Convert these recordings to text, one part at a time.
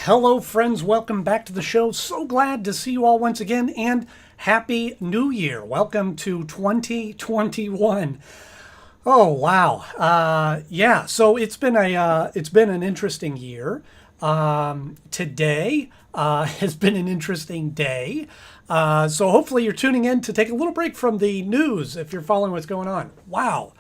Hello, friends. Welcome back to the show. So glad to see you all once again, and Happy New Year. Welcome to 2021. Oh wow, yeah. So it's been an interesting year. Today has been an interesting day. So hopefully you're tuning in to take a little break from the news if you're following what's going on. Wow,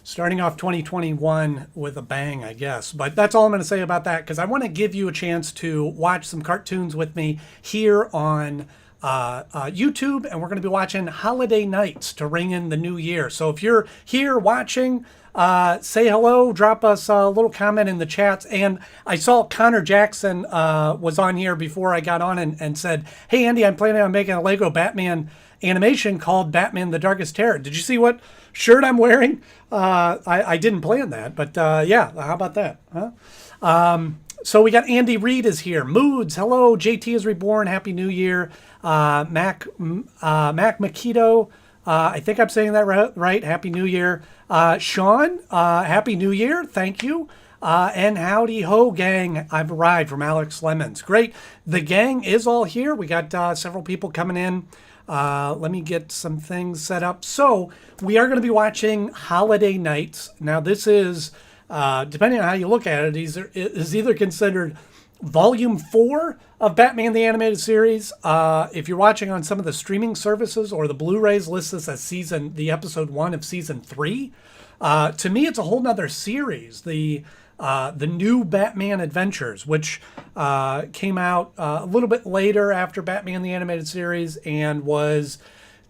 starting off 2021 with a bang, I guess. But that's all I'm going to say about that, because I want to give you a chance to watch some cartoons with me here on YouTube, and we're going to be watching Holiday Nights to ring in the new year. So if you're here watching, say hello, drop us a little comment in the chats. And I saw Connor Jackson was on here before I got on and said, "Hey, Andy, I'm planning on making a Lego Batman animation called Batman the Darkest Terror. Did you see what shirt I'm wearing?" I didn't plan that, but yeah, how about that? Huh? So we got Andy Reid is here. Moods, hello. JT is reborn. Happy New Year. Mac Makito, I think I'm saying that right. Happy New Year. Sean, Happy New Year. Thank you. And howdy ho, gang. I've arrived from Alex Lemons. Great. The gang is all here. We got several people coming in. Let me get some things set up. So we are going to be watching Holiday Nights. Now this is, depending on how you look at it, is either considered Volume 4 of Batman the Animated Series. If you're watching on some of the streaming services or the Blu-rays, list this as the episode 1 of season 3. To me, it's a whole nother series. The new Batman Adventures, which came out a little bit later after Batman the Animated Series and was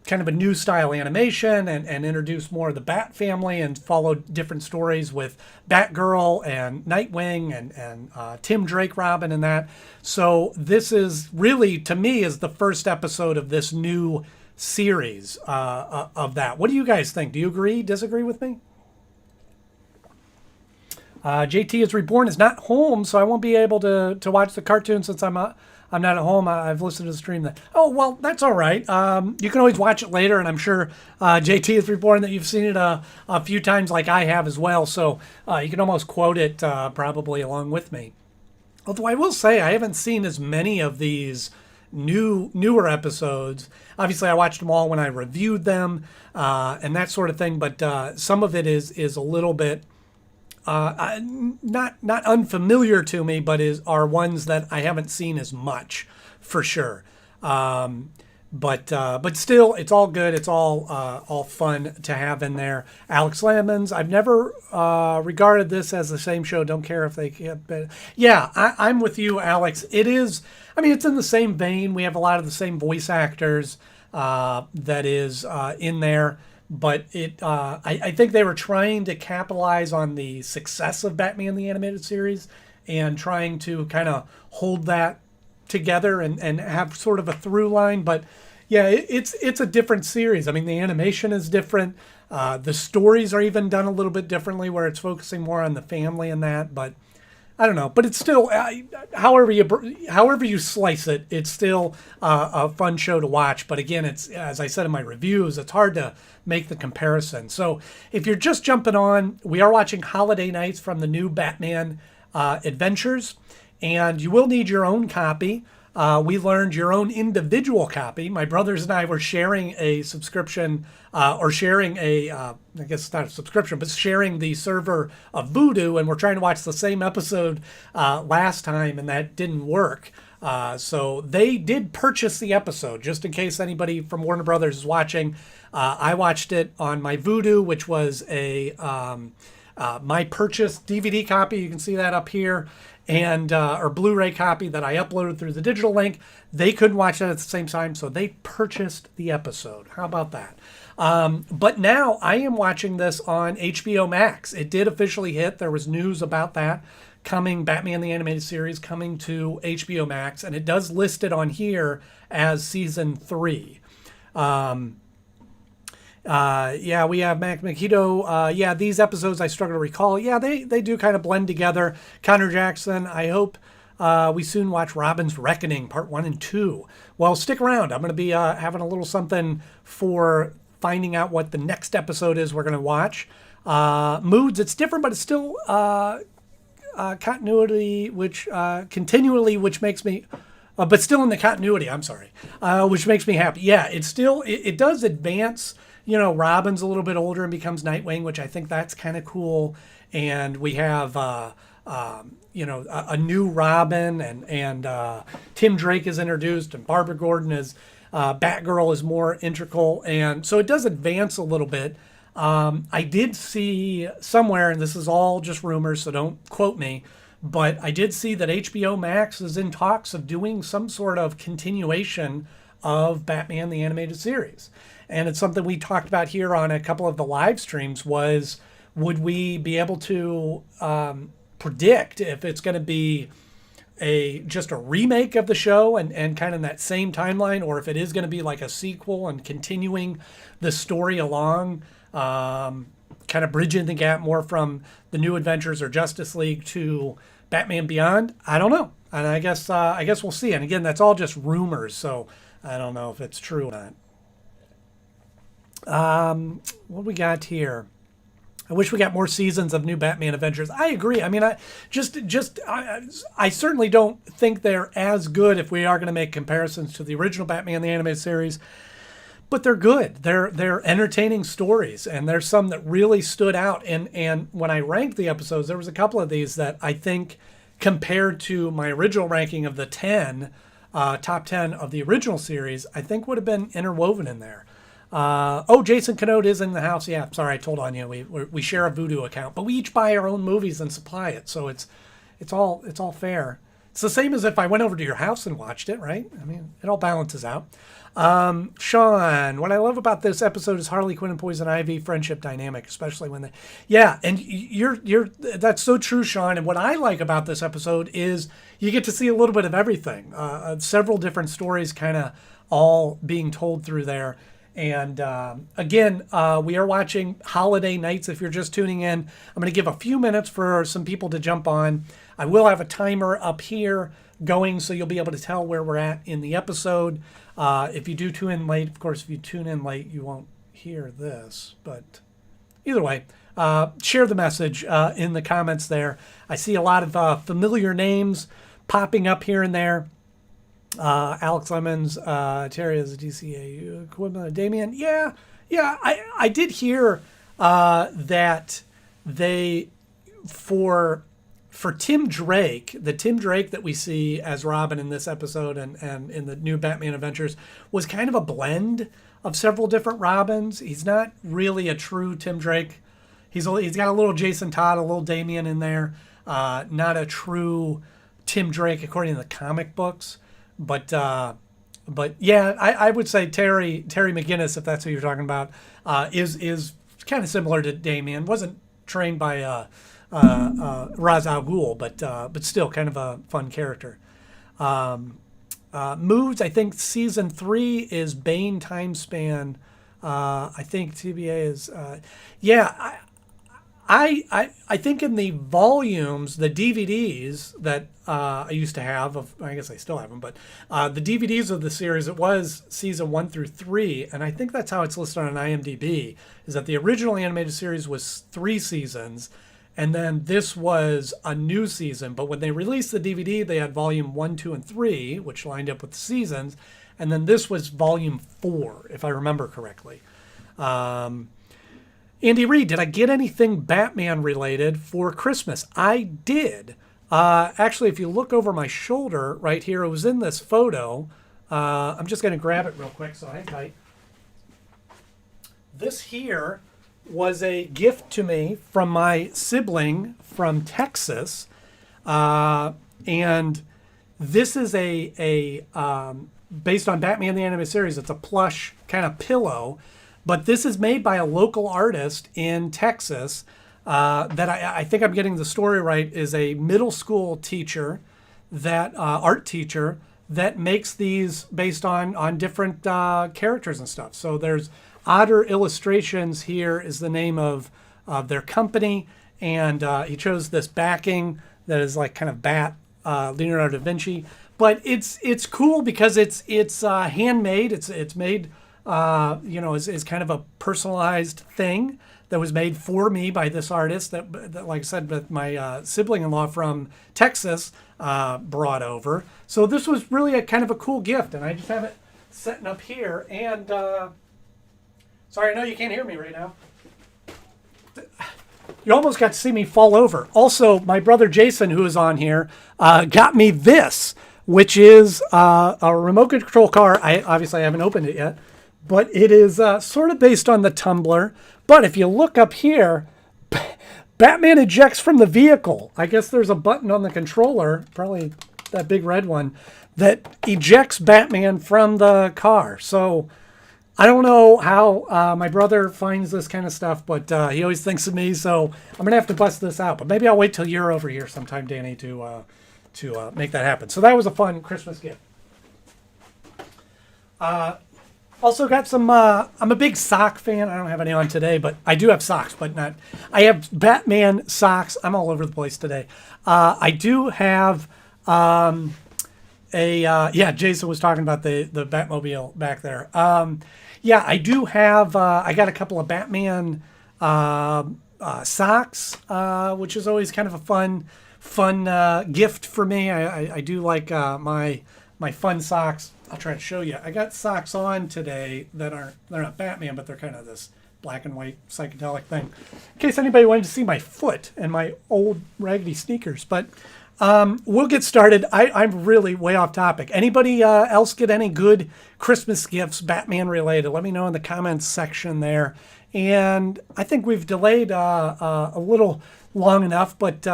kind of a new style animation and introduced more of the Bat family and followed different stories with Batgirl and Nightwing and Tim Drake Robin and that. So this is really, to me, is the first episode of this new series of that. What do you guys think? Do you agree, disagree with me? JT is reborn is not home, so I won't be able to watch the cartoon since I'm not at home. I've listened to the stream. Oh, well, that's all right. You can always watch it later, and I'm sure JT is reborn that you've seen it a few times like I have as well, so you can almost quote it probably along with me. Although I will say I haven't seen as many of these newer episodes. Obviously, I watched them all when I reviewed them and that sort of thing, but some of it is a little bit not unfamiliar to me, but are ones that I haven't seen as much, for sure. But still, it's all good. It's all fun to have in there. Alex Lemons, I've never regarded this as the same show. Don't care if they can't. But yeah, I'm with you, Alex. It is. I mean, it's in the same vein. We have a lot of the same voice actors that is in there. But I think they were trying to capitalize on the success of Batman the Animated Series and trying to kind of hold that together and have sort of a through line. But yeah, it's a different series. I mean, the animation is different. The stories are even done a little bit differently, where it's focusing more on the family and that. But I don't know. But it's still, however you slice it, it's still a fun show to watch. But again, it's, as I said in my reviews, it's hard to make the comparison. So if you're just jumping on, we are watching Holiday Nights from the new Batman Adventures, and you will need your own copy. We learned your own individual copy. My brothers and I were sharing a subscription, or sharing I guess it's not a subscription, but sharing the server of Vudu, and we're trying to watch the same episode last time, and that didn't work. So they did purchase the episode, just in case anybody from Warner Brothers is watching. I watched it on my Vudu, which was a my purchased DVD copy. You can see that up here. And or Blu-ray copy that I uploaded through the digital link. They couldn't watch that at the same time, so they purchased the episode. How about that? But now I am watching this on HBO Max. It did officially hit. There was news about that coming, Batman the Animated Series coming to HBO Max, and it does list it on here as season 3. Yeah, we have Mac Makito. Yeah, these episodes I struggle to recall. Yeah, they do kind of blend together. Connor Jackson, I hope we soon watch Robin's Reckoning, part 1 and 2. Well, stick around. I'm going to be having a little something for finding out what the next episode is we're going to watch. Moods, it's different, but it's still continuity, which continually, which makes me, but still in the continuity. I'm sorry, which makes me happy. Yeah, it's still it does advance. You know, Robin's a little bit older and becomes Nightwing, which I think that's kind of cool. And we have you know, a new Robin, and Tim Drake is introduced, and Barbara Gordon is Batgirl is more integral, and so it does advance a little bit. I did see somewhere, and this is all just rumors, so don't quote me, but I did see that HBO Max is in talks of doing some sort of continuation of Batman the Animated Series. And it's something we talked about here on a couple of the live streams was, would we be able to predict if it's going to be just a remake of the show and kind of that same timeline, or if it is going to be like a sequel and continuing the story along, kind of bridging the gap more from the New Adventures or Justice League to Batman Beyond. I don't know, and I guess we'll see. And again, that's all just rumors, so I don't know if it's true or not. What we got here? I wish we got more seasons of new Batman Adventures. I agree. I mean, I certainly don't think they're as good if we are going to make comparisons to the original Batman the Animated Series, but they're good. They're entertaining stories, and there's some that really stood out. And when I ranked the episodes, there was a couple of these that I think, compared to my original ranking of the top 10 of the original series, I think would have been interwoven in there. Jason Knode is in the house. Yeah, sorry, I told Anya we share a Voodoo account, but we each buy our own movies and supply it, so it's all fair. It's the same as if I went over to your house and watched it, right? I mean, it all balances out. Sean, what I love about this episode is Harley Quinn and Poison Ivy friendship dynamic, especially when and you're that's so true, Sean. And what I like about this episode is you get to see a little bit of everything, several different stories kind of all being told through there. And again, we are watching Holiday Nights. If you're just tuning in, I'm going to give a few minutes for some people to jump on. I will have a timer up here going, so you'll be able to tell where we're at in the episode. If you do tune in late, of course, if you tune in late, you won't hear this. But either way, share the message in the comments there. I see a lot of familiar names popping up here and there. Alex Lemons, Terry is a DCA equivalent of Damien. Yeah, I did hear that they, for Tim Drake, the Tim Drake that we see as Robin in this episode and in the new Batman Adventures, was kind of a blend of several different Robins. He's not really a true Tim Drake. He's got a little Jason Todd, a little Damien in there. Not a true Tim Drake according to the comic books. But yeah, I would say Terry McGinnis, if that's who you're talking about, is kind of similar to Damien. Wasn't trained by Ra's al Ghul, but still kind of a fun character. Moves, I think season 3 is Bane time span. I think TBA is I think in the volumes, the DVDs that I used to have, I guess I still have them, but the DVDs of the series, it was season 1 through 3, and I think that's how it's listed on IMDb, is that the original animated series was 3 seasons, and then this was a new season. But when they released the DVD, they had volume 1, 2, and 3, which lined up with the seasons, and then this was volume 4, if I remember correctly. Andy Reid, did I get anything Batman related for Christmas? I did. Actually, if you look over my shoulder right here, it was in this photo. I'm just going to grab it real quick, so hang tight. This here was a gift to me from my sibling from Texas. And this is a based on Batman the Animated Series. It's a plush kind of pillow. But this is made by a local artist in Texas that I think I'm getting the story right, is a middle school teacher, that art teacher, that makes these based on different characters and stuff. So there's Otter Illustrations here is the name of their company, and he chose this backing that is like kind of bat Leonardo da Vinci. But it's cool because it's handmade. It's made is kind of a personalized thing that was made for me by this artist that like I said, that my sibling-in-law from Texas brought over. So this was really a kind of a cool gift, and I just have it setting up here. And sorry, I know you can't hear me right now. You almost got to see me fall over. Also, my brother Jason, who is on here, got me this, which is a remote control car. I haven't opened it yet, but it is sort of based on the Tumbler. But if you look up here, Batman ejects from the vehicle. I guess there's a button on the controller, probably that big red one, that ejects Batman from the car. So I don't know how my brother finds this kind of stuff, but he always thinks of me, so I'm going to have to bust this out. But maybe I'll wait till you're over here sometime, Danny, to make that happen. So that was a fun Christmas gift. Also got some, I'm a big sock fan. I don't have any on today, but I do have socks, but not, I have Batman socks. I'm all over the place today. I do have Jason was talking about the Batmobile back there. I do have, I got a couple of Batman socks, which is always kind of a fun gift for me. I do like my fun socks. I'll try to show you. I got socks on today they're not Batman, but they're kind of this black and white psychedelic thing. In case anybody wanted to see my foot and my old raggedy sneakers. But we'll get started. I'm really way off topic. Anybody else get any good Christmas gifts, Batman related? Let me know in the comments section there. And I think we've delayed a little long enough, but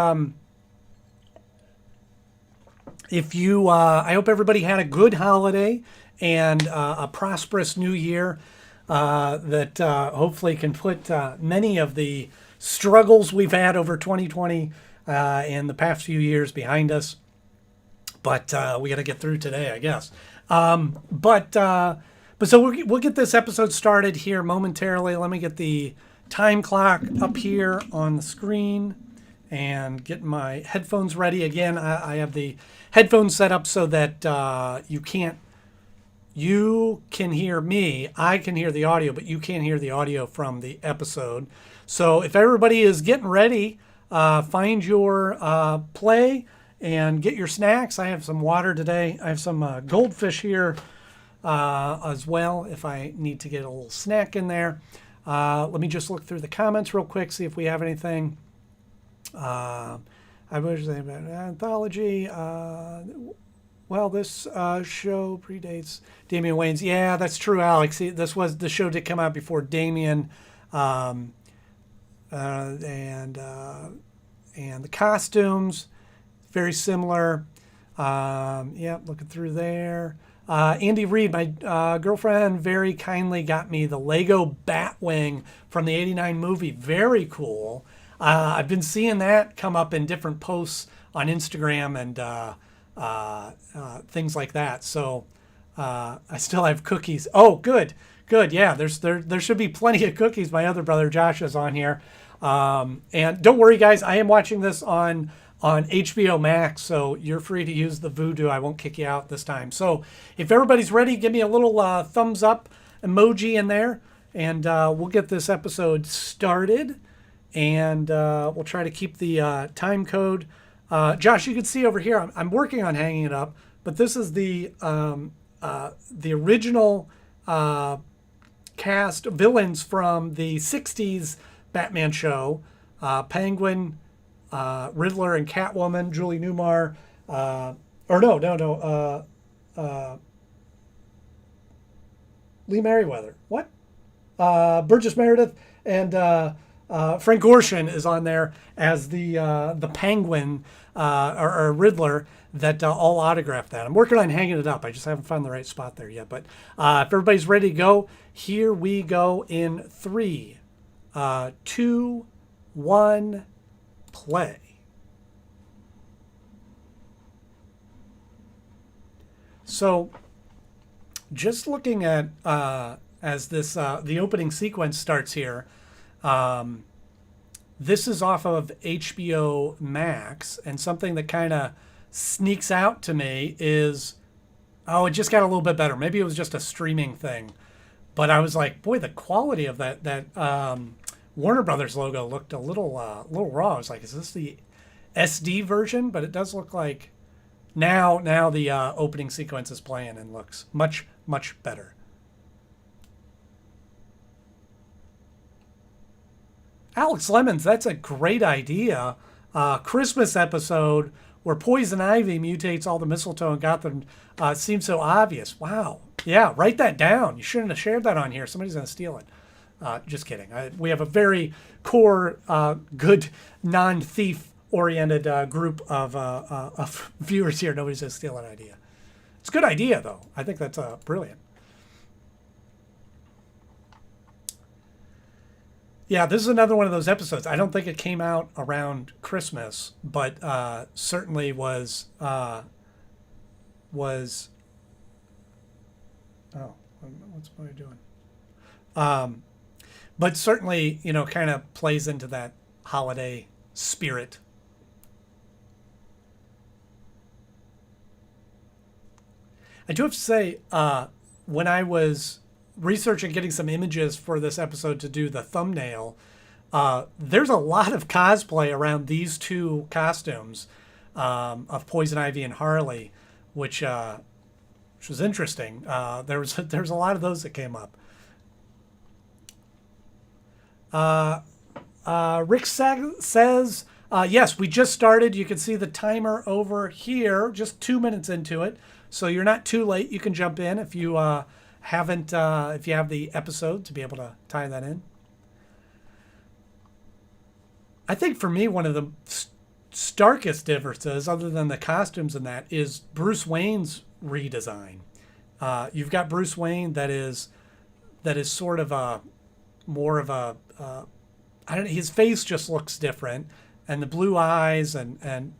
I hope everybody had a good holiday and a prosperous new year that hopefully can put many of the struggles we've had over 2020 in the past few years behind us. But we got to get through today, I guess. But so we'll get this episode started here momentarily. Let me get the time clock up here on the screen and get my headphones ready. Again, I have the headphones set up so that you can hear me. I can hear the audio, but you can't hear the audio from the episode. So if everybody is getting ready, find your play and get your snacks. I have some water today. I have some goldfish here as well if I need to get a little snack in there. Let me just look through the comments real quick, see if we have anything. I was saying about anthology. This show predates Damian Wayne's. Yeah, that's true, Alex. The show did come out before Damian, and the costumes very similar. Looking through there. Andy Reid, my girlfriend, very kindly got me the Lego Batwing from the '89 movie. Very cool. I've been seeing that come up in different posts on Instagram and things like that. So I still have cookies. Oh, good. Yeah, there should be plenty of cookies. My other brother Josh is on here. And don't worry, guys. I am watching this on HBO Max, so you're free to use the voodoo. I won't kick you out this time. So if everybody's ready, give me a little thumbs up emoji in there, and we'll get this episode started. And we'll try to keep the time code. Josh, you can see over here, I'm working on hanging it up, but this is the original cast villains from the 60s Batman show. Penguin, Riddler and Catwoman, Julie Newmar, Lee Merriweather. What? Burgess Meredith and Frank Gorshin is on there as the Penguin or Riddler that all autographed that. I'm working on hanging it up. I just haven't found the right spot there yet. But if everybody's ready to go, here we go in 3, 2, 1, play. So just looking at as this the opening sequence starts here, this is off of HBO Max, and something that kind of sneaks out to me is, it just got a little bit better. Maybe it was just a streaming thing, But I was like, boy, the quality of that Warner Brothers logo looked a little raw. I was like, is this the SD version? But it does look like now the opening sequence is playing and looks much better. Alex Lemons, that's a great idea. Christmas episode where poison ivy mutates all the mistletoe and Gotham seems so obvious. Wow. Yeah, write that down. You shouldn't have shared that on here. Somebody's going to steal it. Just kidding. We have a very core, good, non-thief oriented group of viewers here. Nobody's going to steal that idea. It's a good idea, though. I think that's brilliant. Yeah, this is another one of those episodes. I don't think it came out around Christmas, but certainly was. Oh, what's what are you doing? But certainly, kind of plays into that holiday spirit. I do have to say, when I was researching getting some images for this episode to do the thumbnail, there's a lot of cosplay around these two costumes of Poison Ivy and Harley, which was interesting. There's a lot of those that came up. Rick says, yes, we just started. You can see the timer over here, just 2 minutes into it. So you're not too late. You can jump in if you haven't, if you have the episode to be able to tie that in. I think for me, one of the starkest differences, other than the costumes and that, is Bruce Wayne's redesign. You've got Bruce Wayne that is sort of a more of a I don't know, his face just looks different, and the blue eyes and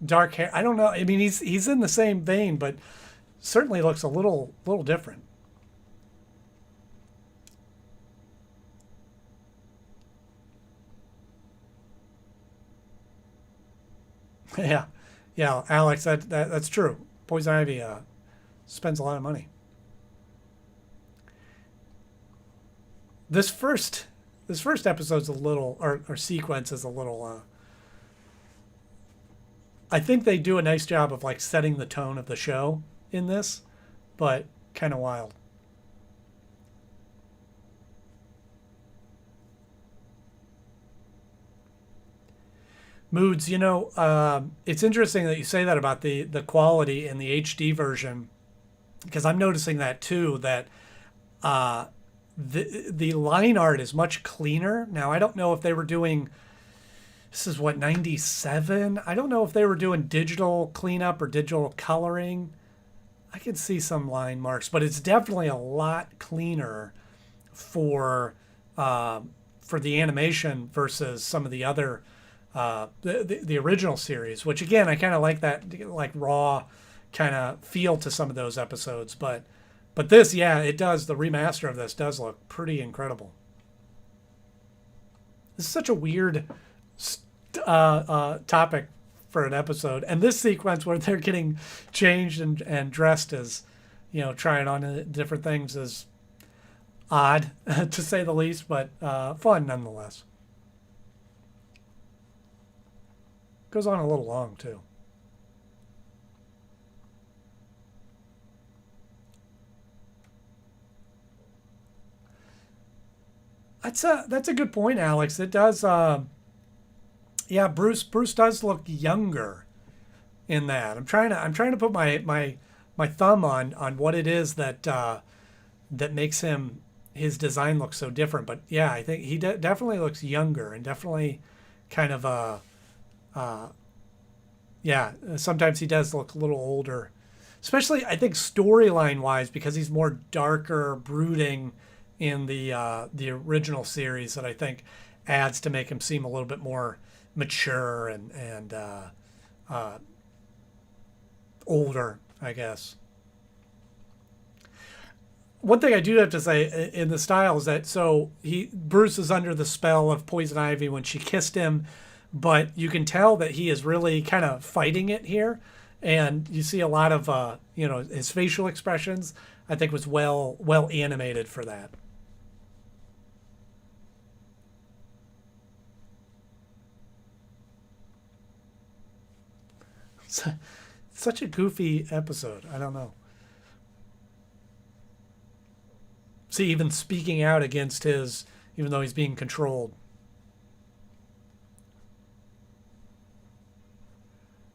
dark hair. I don't know. I mean, he's in the same vein, but certainly looks a little different. Yeah, yeah, Alex, that's true. Poison Ivy spends a lot of money. This first episode's a little, or sequence is a little. I think they do a nice job of like setting the tone of the show in this, but kind of wild. Moods, it's interesting that you say that about the quality in the HD version, because I'm noticing that too, that the line art is much cleaner. Now, I don't know if they were doing, this is what, 97? I don't know if they were doing digital cleanup or digital coloring. I can see some line marks, but it's definitely a lot cleaner for the animation versus some of the other the original series, which again, I kind of like that like raw kind of feel to some of those episodes, but this, yeah, it does. The remaster of this does look pretty incredible. This is such a weird topic for an episode, and this sequence where they're getting changed and dressed as, trying on different things is odd to say the least, but fun nonetheless. Goes on a little long too. That's a good point, Alex. It does. Yeah, Bruce does look younger in that. I'm trying to put my thumb on what it is that that makes his design look so different. But yeah, I think he definitely looks younger and definitely kind of yeah, sometimes he does look a little older, especially I think storyline wise, because he's more darker, brooding in the original series, that I think adds to make him seem a little bit more mature and older, I guess. One thing I do have to say in the style is that Bruce is under the spell of Poison Ivy when she kissed him, but you can tell that he is really kind of fighting it here, and you see a lot of his facial expressions I think was well animated for that. Such a goofy episode. I don't know. See, even speaking out against his, even though he's being controlled.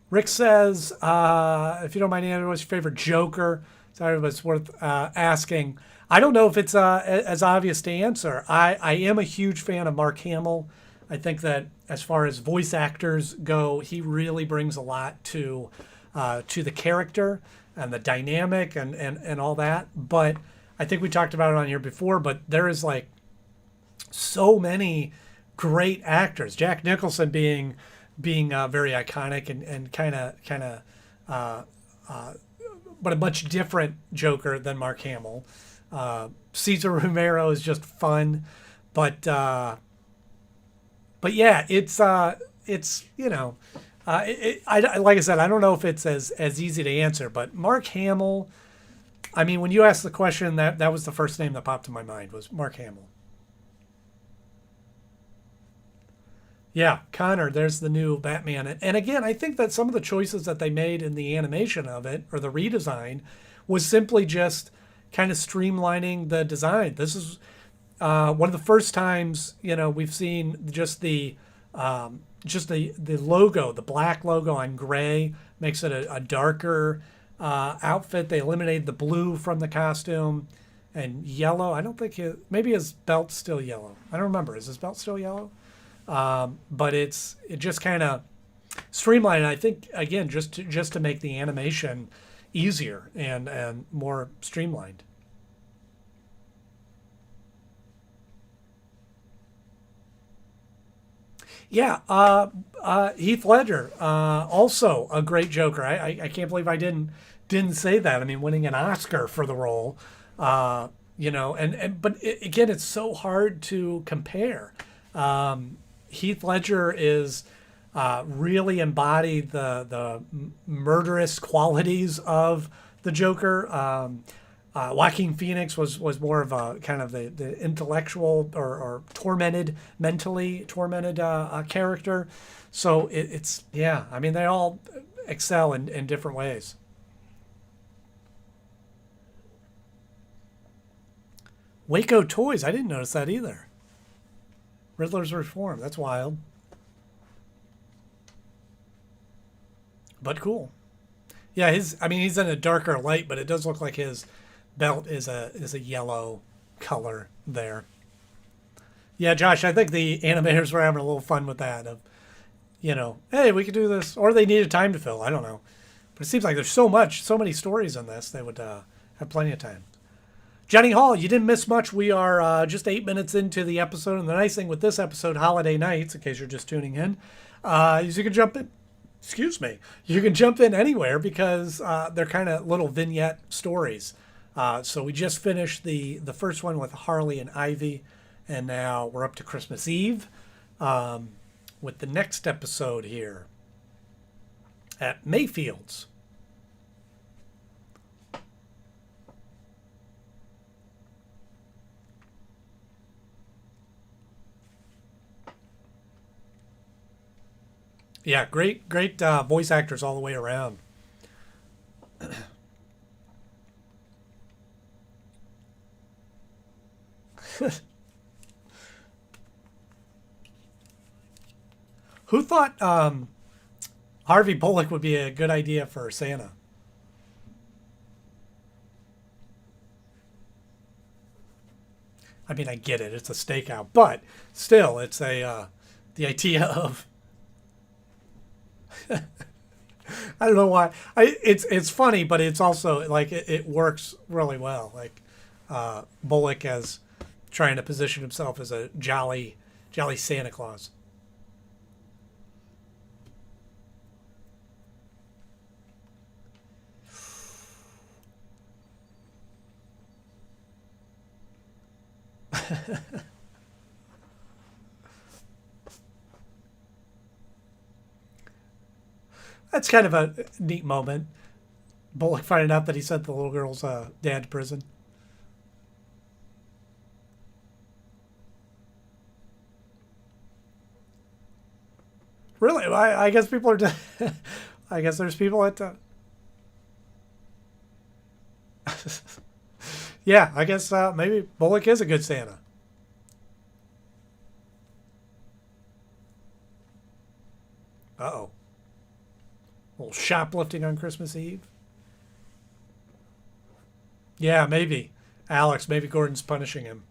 Rick says, if you don't mind, Andrew, what's your favorite Joker? Sorry, but it's worth asking. I don't know if it's as obvious to answer. I am a huge fan of Mark Hamill. I think that as far as voice actors go, he really brings a lot to the character and the dynamic and all that. But I think we talked about it on here before, but there is like so many great actors. Jack Nicholson being very iconic and uh, but a much different Joker than Mark Hamill. Cesar Romero is just fun, but yeah, it's like I said, I don't know if it's as easy to answer, but Mark Hamill. I mean, when you asked the question, that was the first name that popped in my mind was Mark Hamill. Yeah, Connor, there's the new Batman. And again, I think that some of the choices that they made in the animation of it or the redesign was simply just kind of streamlining the design. This is one of the first times, we've seen just the logo, the black logo on gray makes it a darker outfit. They eliminated the blue from the costume and yellow. I don't think maybe his belt's still yellow. I don't remember. Is his belt still yellow? But it just kind of streamlined. I think again just to make the animation easier and more streamlined. Yeah, Heath Ledger, also a great Joker. I can't believe I didn't say that. I mean, winning an Oscar for the role, and but again, it's so hard to compare. Heath Ledger is really embodied the murderous qualities of the Joker. Joaquin Phoenix was more of a kind of the intellectual or mentally tormented character. So it's yeah. I mean, they all excel in different ways. Waco Toys. I didn't notice that either. Riddler's Reform. That's wild, but cool. Yeah, his. I mean, he's in a darker light, but it does look like his belt is a yellow color there. Yeah, Josh, I think the animators were having a little fun with that. Hey, we could do this, or they needed time to fill. I don't know, but it seems like there's so many stories in this. They would have plenty of time. Jenny Hall, you didn't miss much. We are just 8 minutes into the episode, and the nice thing with this episode, Holiday Nights, in case you're just tuning in, is you can jump in. Excuse me. You can jump in anywhere because they're kind of little vignette stories. So we just finished the first one with Harley and Ivy, and now we're up to Christmas Eve with the next episode here at Mayfield's. Yeah, great voice actors all the way around. Who thought Harvey Bullock would be a good idea for Santa? I mean, I get it; it's a stakeout, but still, it's the idea of I don't know why. It's funny, but it's also like it works really well. Like Bullock as trying to position himself as a jolly Santa Claus. That's kind of a neat moment. Bullock finding out that he sent the little girl's dad to prison. Really? I guess people are. I guess there's people at. Yeah, I guess maybe Bullock is a good Santa. Uh oh. A little shoplifting on Christmas Eve. Yeah, maybe. Alex, maybe Gordon's punishing him.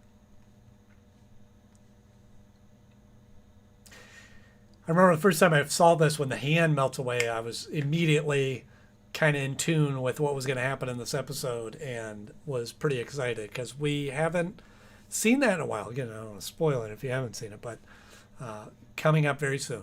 I remember the first time I saw this when the hand melts away, I was immediately kind of in tune with what was going to happen in this episode and was pretty excited because we haven't seen that in a while. Again, I don't want to spoil it if you haven't seen it, but coming up very soon.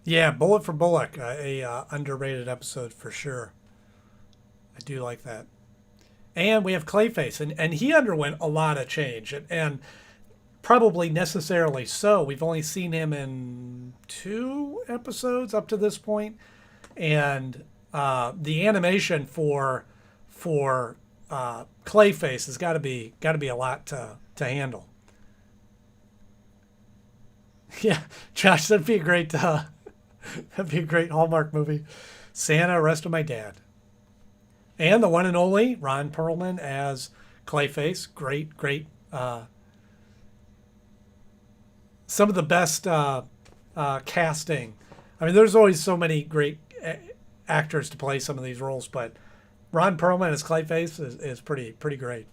Yeah, Bullet for Bullock, a underrated episode for sure. I do like that. And we have Clayface, and he underwent a lot of change, and probably necessarily so. We've only seen him in 2 episodes up to this point, and the animation for Clayface has got to be a lot to handle. Yeah, Josh, that'd be a great Hallmark movie. Santa arrested my dad. And the one and only Ron Perlman as Clayface. Great, great. Some of the best casting. I mean, there's always so many great actors to play some of these roles, but Ron Perlman as Clayface is pretty great.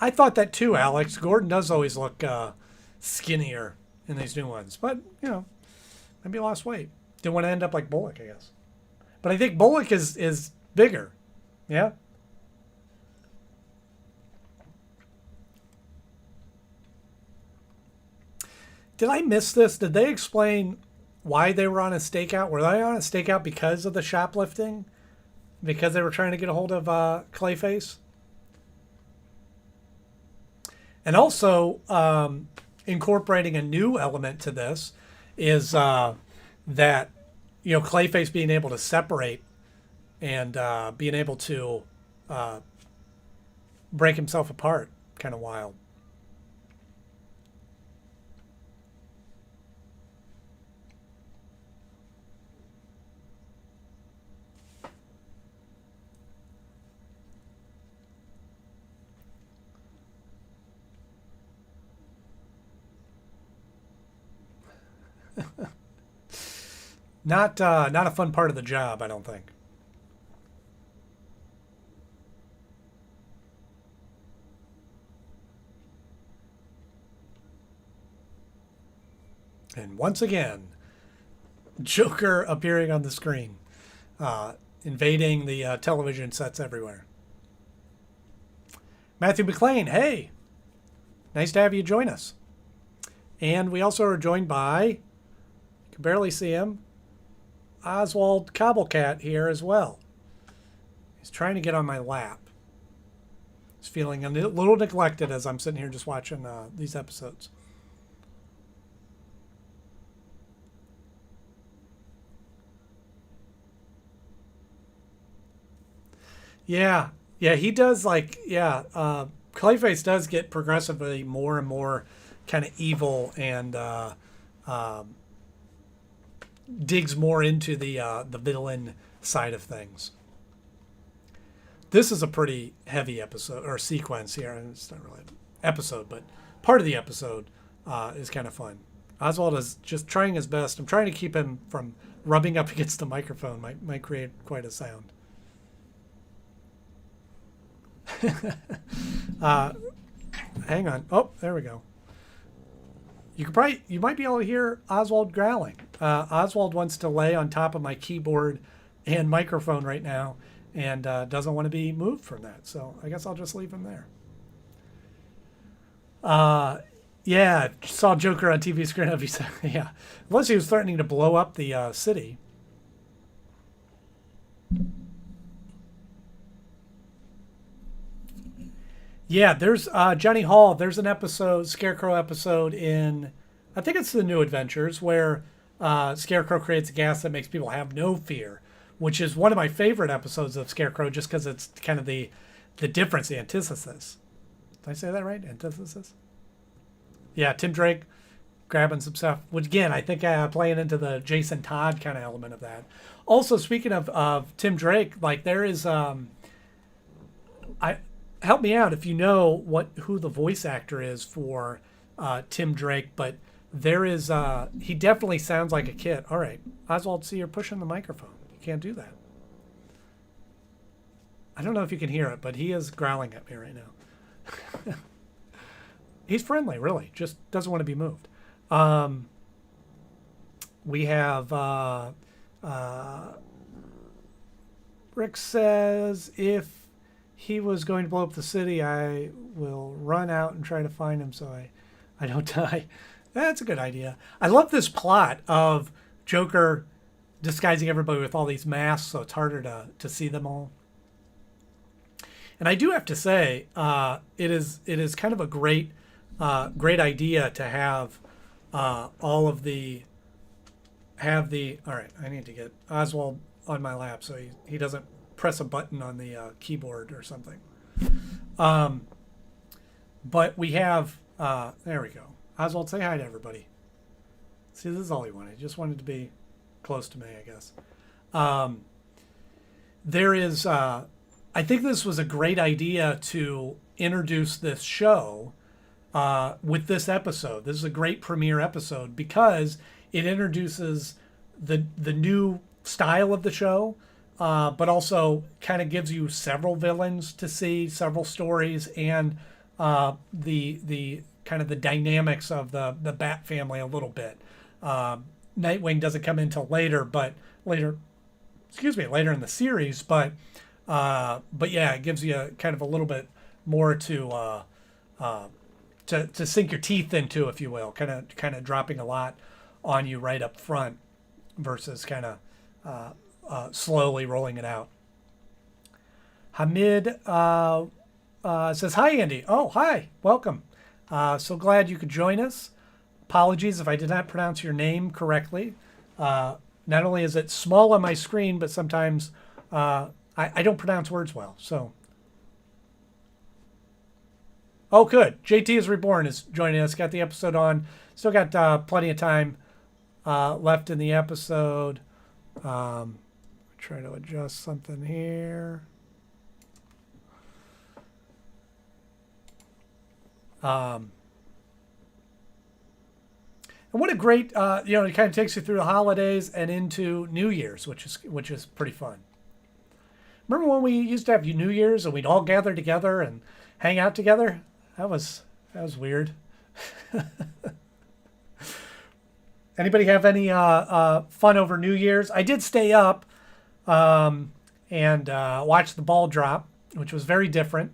I thought that too, Alex. Gordon does always look skinnier in these new ones, but maybe he lost weight. Didn't want to end up like Bullock, I guess. But I think Bullock is bigger. Yeah. Did I miss this? Did they explain why they were on a stakeout? Were they on a stakeout because of the shoplifting? Because they were trying to get a hold of Clayface? And also, incorporating a new element to this is that, Clayface being able to separate and being able to break himself apart. Kind of wild. Not a fun part of the job, I don't think. And once again, Joker appearing on the screen, invading the television sets everywhere. Matthew McLean, hey, nice to have you join us. And we also are joined by, you can barely see him, Oswald Cobblecat here as well. He's trying to get on my lap. He's feeling a little neglected as I'm sitting here just watching these episodes. Yeah, yeah, he does Clayface does get progressively more and more kind of evil and digs more into the villain side of things. This is a pretty heavy episode or sequence here, and it's not really an episode, but part of the episode is kind of fun. Oswald is just trying his best. I'm trying to keep him from rubbing up against the microphone. Might create quite a sound. Hang on. Oh, there we go. You might be able to hear Oswald growling. Oswald wants to lay on top of my keyboard and microphone right now, and doesn't want to be moved from that. So I guess I'll just leave him there. Yeah, saw Joker on TV screen. Yeah, unless he was threatening to blow up the city. Yeah, there's Johnny Hall. There's an episode, Scarecrow episode in, I think it's the New Adventures, where Scarecrow creates a gas that makes people have no fear, which is one of my favorite episodes of Scarecrow, just because it's kind of the difference, the antithesis. Did I say that right? Antithesis. Yeah, Tim Drake grabbing some stuff, which again I think playing into the Jason Todd kind of element of that. Also, speaking of Tim Drake, like there is I help me out if you know who the voice actor is for Tim Drake, but there is he definitely sounds like a kid. All right, Oswald, see, you're pushing the microphone. You can't do that. I don't know if you can hear it, but he is growling at me right now. He's friendly, really, just doesn't want to be moved. We have Rick says if he was going to blow up the city, I will run out and try to find him so I don't die. That's a good idea. I love this plot of Joker disguising everybody with all these masks, so it's harder to see them all. And I do have to say, it is kind of a great idea to have all of the all right, I need to get Oswald on my lap so he doesn't press a button on the keyboard or something. But we have there we go. Oswald, say hi to everybody. See, this is all he wanted. He just wanted to be close to me, I guess. There is I think this was a great idea to introduce this show with this episode. This is a great premiere episode because it introduces the new style of the show, but also kind of gives you several villains to see, several stories, and the kind of the dynamics of the Bat family a little bit. Nightwing doesn't come in till later, later in the series, but yeah, it gives you kind of a little bit more to sink your teeth into, if you will, kind of dropping a lot on you right up front versus kind of slowly rolling it out. Hamid says, hi, Andy. Oh, hi. Welcome. So glad you could join us. Apologies if I did not pronounce your name correctly. Not only is it small on my screen, but sometimes I don't pronounce words well. So, oh, good. JT is Reborn is joining us. Got the episode on. Still got plenty of time left in the episode. Try to adjust something here. And what a great, it kind of takes you through the holidays and into New Year's, which is pretty fun. Remember when we used to have New Year's and we'd all gather together and hang out together? That was weird. Anybody have any fun over New Year's? I did stay up and watch the ball drop, which was very different,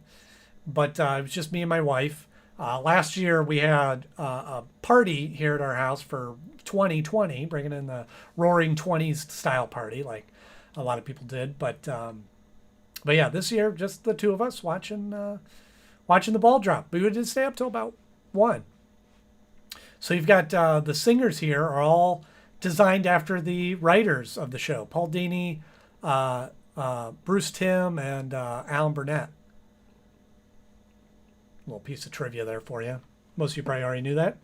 but it was just me and my wife. Last year we had a party here at our house for 2020, bringing in the Roaring '20s style party, like a lot of people did. But yeah, this year just the two of us watching the ball drop. We did stay up till about 1. So you've got the singers here are all designed after the writers of the show: Paul Dini, Bruce Timm, and Alan Burnett. Little piece of trivia there for you. Most of you probably already knew that.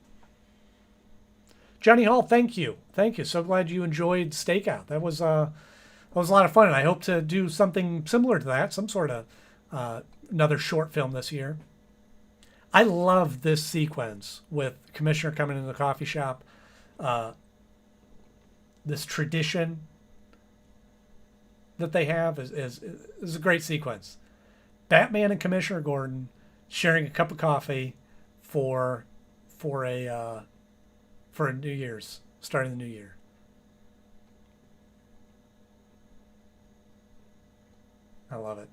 Johnny Hall, thank you. So glad you enjoyed Stakeout. That was a lot of fun, and I hope to do something similar to that, some sort of another short film this year. I love this sequence with Commissioner coming into the coffee shop. This tradition that they have is a great sequence. Batman and Commissioner Gordon sharing a cup of coffee for a for New Year's, starting the new year? I love it.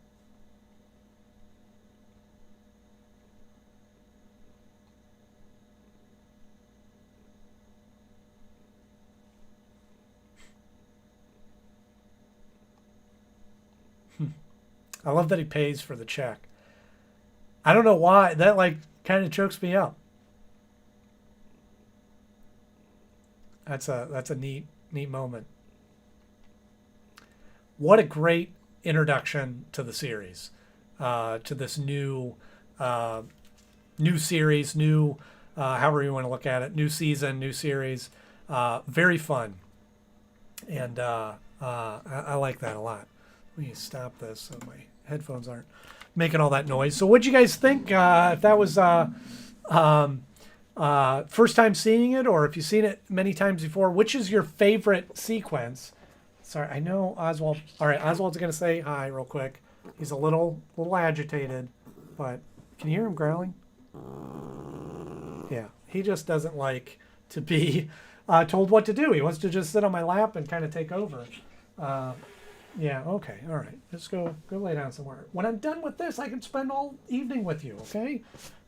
I love that he pays for the check. I don't know why. That like kind of chokes me up. That's a neat moment. What a great introduction to the series, to this uh, new series, new however you want to look at it, new season, new series. Very fun, and I like that a lot. Let me stop this so my headphones aren't making all that noise. So, what'd you guys think? If that was um, first time seeing it, or if you've seen it many times before, which is your favorite sequence? Sorry, I know Oswald. All right, Oswald's gonna say hi real quick. He's a little agitated, but can you hear him growling? Yeah, he just doesn't like to be told what to do. He wants to just sit on my lap and kind of take over. Uh, yeah, okay, all right. Let's go lay down somewhere. When I'm done with this, I can spend all evening with you. Okay,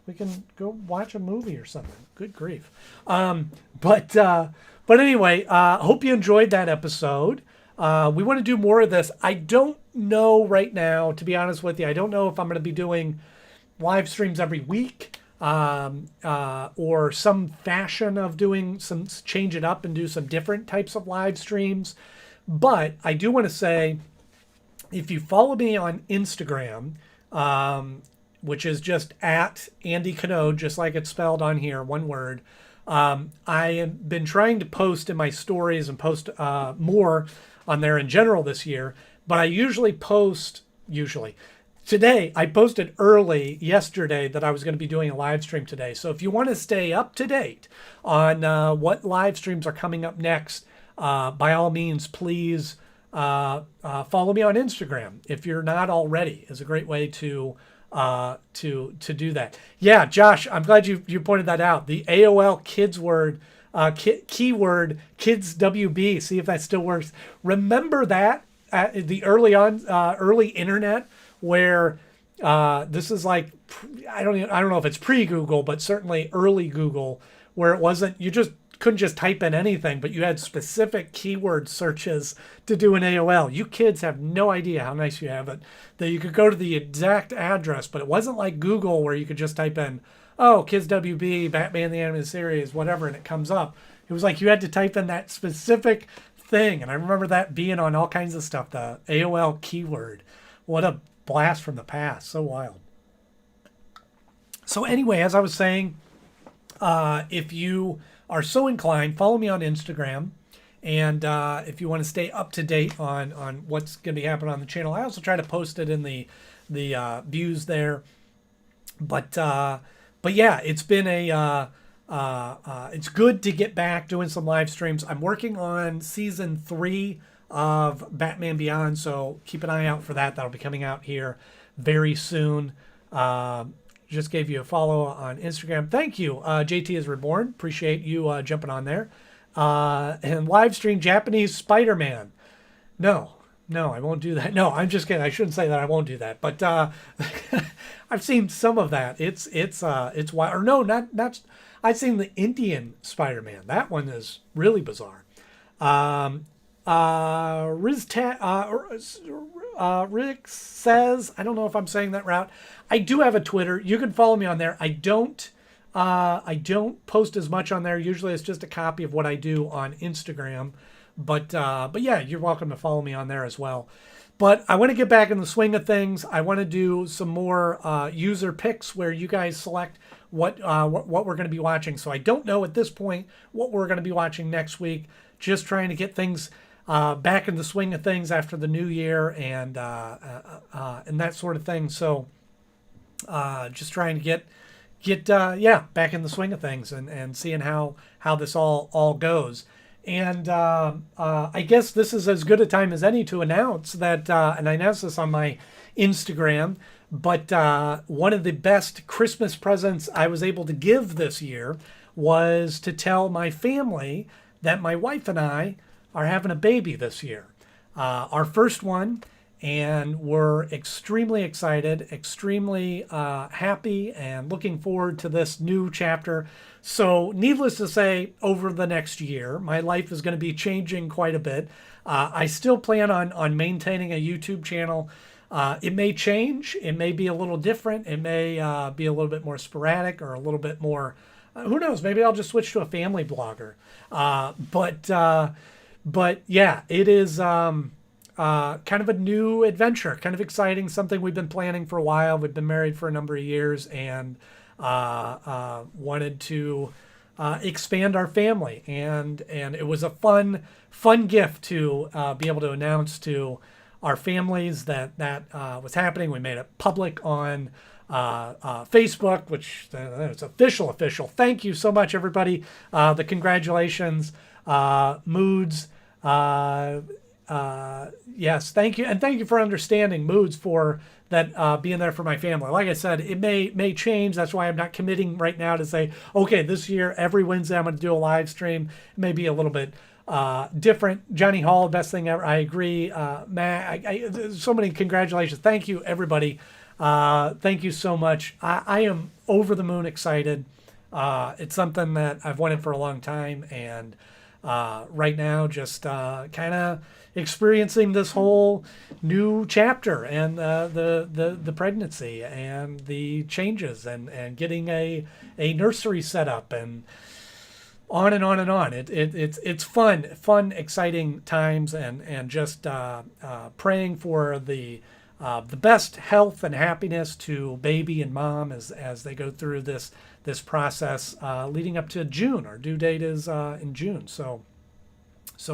we can go watch a movie or something. Good grief. But anyway, hope you enjoyed that episode. We want to do more of this. I don't know right now, to be honest with you. I don't know if I'm going to be doing live streams every week, or some fashion of doing some change it up and do some different types of live streams. But I do want to say, if you follow me on Instagram, which is just at Andy Knode, just like it's spelled on here, one word. I have been trying to post in my stories and post more on there in general this year, but I usually post, Today, I posted early yesterday that I was going to be doing a live stream today. So if you want to stay up to date on what live streams are coming up next, by all means, please follow me on Instagram. If you're not already, is a great way to do that. Yeah, Josh, I'm glad you pointed that out. The AOL Kids word, keyword Kids WB. See if that still works. Remember that at the early internet where this is like I don't know if it's pre-Google, but certainly early Google, where it wasn't you just couldn't just type in anything, but you had specific keyword searches to do in AOL. You kids have no idea how nice you have it, that you could go to the exact address, but it wasn't like Google where you could just type in, oh, Kids WB, Batman the Animated Series, whatever, and it comes up. It was like you had to type in that specific thing, and I remember that being on all kinds of stuff, the AOL keyword. What a blast from the past. So wild. So anyway, as I was saying, if you are so inclined, follow me on Instagram. And if you want to stay up to date on what's going to be happening on the channel, I also try to post it in the views there. But yeah, it's been it's good to get back doing some live streams. I'm working on season 3 of Batman Beyond, so keep an eye out for that. That'll be coming out here very soon. Just gave you a follow on Instagram. Thank you. JT is Reborn. Appreciate you jumping on there. And live stream Japanese Spider-Man. No, I won't do that. No, I'm just kidding. I shouldn't say that. I won't do that. But I've seen some of that. It's wild. Or no, not. I've seen the Indian Spider-Man. That one is really bizarre. Rick says, I don't know if I'm saying that right. I do have a Twitter. You can follow me on there. I don't post as much on there. Usually it's just a copy of what I do on Instagram. But yeah, you're welcome to follow me on there as well. But I want to get back in the swing of things. I want to do some more user picks where you guys select what we're going to be watching. So I don't know at this point what we're going to be watching next week. Just trying to get things back in the swing of things after the new year and that sort of thing. So just trying to get back in the swing of things and seeing how this all goes. And I guess this is as good a time as any to announce that, and I announced this on my Instagram, but one of the best Christmas presents I was able to give this year was to tell my family that my wife and I are having a baby this year, our first one, and we're extremely excited, extremely happy, and looking forward to this new chapter. So, needless to say, over the next year, my life is going to be changing quite a bit. I still plan on maintaining a YouTube channel. It may change. It may be a little different. It may be a little bit more sporadic or a little bit more. Who knows? Maybe I'll just switch to a family blogger. But yeah, it is kind of a new adventure, kind of exciting, something we've been planning for a while. We've been married for a number of years and wanted to expand our family. And it was a fun gift to be able to announce to our families that was happening. We made it public on Facebook, which it's official. Thank you so much, everybody. The congratulations, Moods. Yes, thank you. And thank you for understanding, Moods, for that being there for my family. Like I said, it may change. That's why I'm not committing right now to say, okay, this year, every Wednesday, I'm going to do a live stream. It may be a little bit different. Johnny Hall, best thing ever. I agree. Matt, so many congratulations. Thank you, everybody. Thank you so much. I am over the moon excited. It's something that I've wanted for a long time, and right now just kind of experiencing this whole new chapter and the pregnancy and the changes and getting a nursery set up and on and on and on. It's fun, exciting times, and just praying for the best health and happiness to baby and mom as they go through this process leading up to June. Our due date is in June. So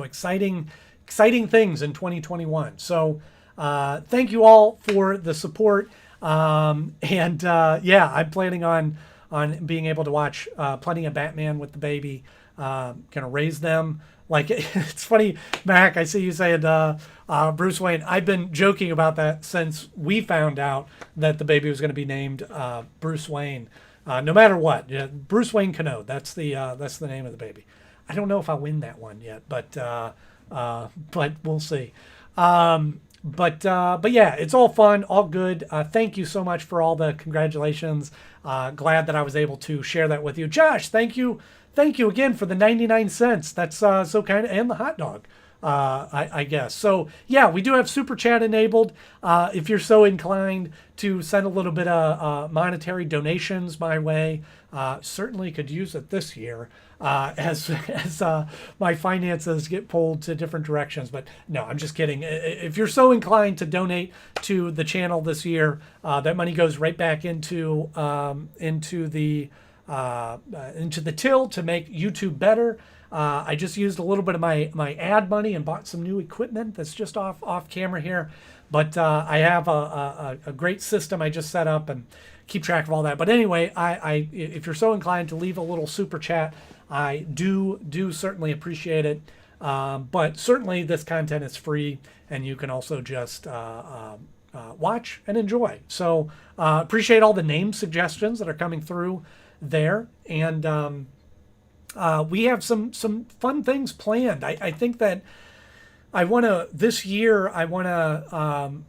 exciting things in 2021. So thank you all for the support. I'm planning on being able to watch plenty of Batman with the baby. Gonna raise them. Like, it's funny, Mac, I see you saying Bruce Wayne. I've been joking about that since we found out that the baby was going to be named Bruce Wayne. No matter what, Bruce Wayne Knode. That's the name of the baby. I don't know if I'll win that one yet, but we'll see. But yeah, it's all fun, all good. Thank you so much for all the congratulations. Glad that I was able to share that with you. Josh, thank you again for the 99 cents. That's so kind of, and the hot dog, I guess. So yeah, we do have Super Chat enabled. If you're so inclined to send a little bit of monetary donations my way, certainly could use it this year as my finances get pulled to different directions. But no, I'm just kidding. If you're so inclined to donate to the channel this year, that money goes right back into the till to make YouTube better. I just used a little bit of my ad money and bought some new equipment that's just off camera here. But I have a great system I just set up and keep track of all that. But anyway, if you're so inclined to leave a little super chat, I do certainly appreciate it. But certainly this content is free, and you can also just watch and enjoy. So appreciate all the name suggestions that are coming through there. And we have some fun things planned. I think that this year I want to,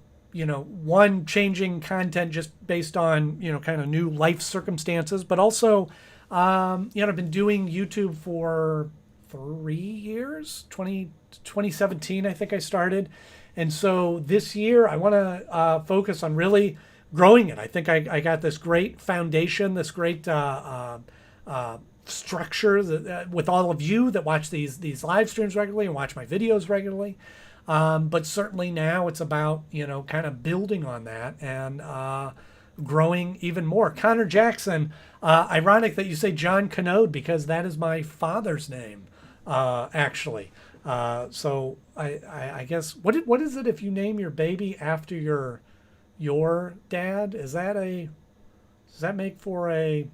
one, changing content just based on, kind of new life circumstances, but also, I've been doing YouTube for 3 years, 2017, I think I started. And so this year I want to focus on really growing it. I think I got this great foundation, this great structure with all of you that watch these live streams regularly and watch my videos regularly. But certainly now it's about, kind of building on that and growing even more. Connor Jackson, ironic that you say John Knode, because that is my father's name, actually. So I guess, what is it if you name your baby after your dad? Does that make for a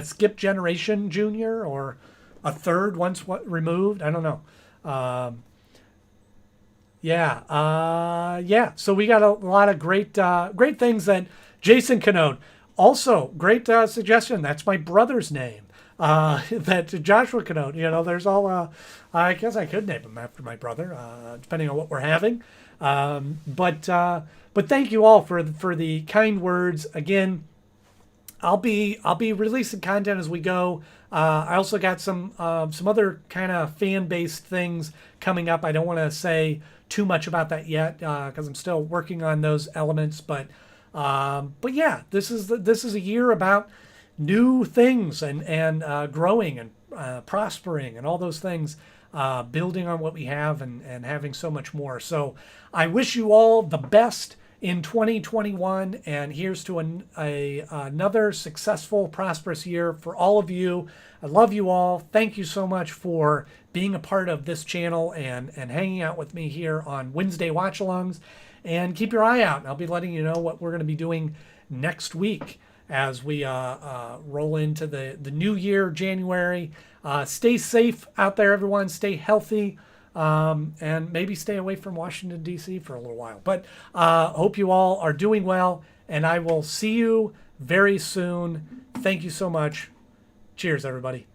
skip generation junior, or a third once removed? I don't know. Yeah. So we got a lot of great things that Jason Knode. Also, great suggestion. That's my brother's name. that Joshua Knode. You know, there's all. I guess I could name him after my brother, depending on what we're having. But thank you all for the kind words. Again, I'll be releasing content as we go. I also got some other kind of fan based things coming up. I don't want to say too much about that yet because I'm still working on those elements. But yeah, this is a year about new things and growing and prospering and all those things, building on what we have and having so much more. So I wish you all the best in 2021, and here's to another successful, prosperous year for all of you. I love you all. Thank you so much for being a part of this channel and hanging out with me here on Wednesday Watch-Alongs. And keep your eye out. I'll be letting you know what we're going to be doing next week as we roll into the new year, January. Stay safe out there, everyone. Stay healthy. And maybe stay away from Washington, D.C. for a little while. But hope you all are doing well, and I will see you very soon. Thank you so much. Cheers, everybody.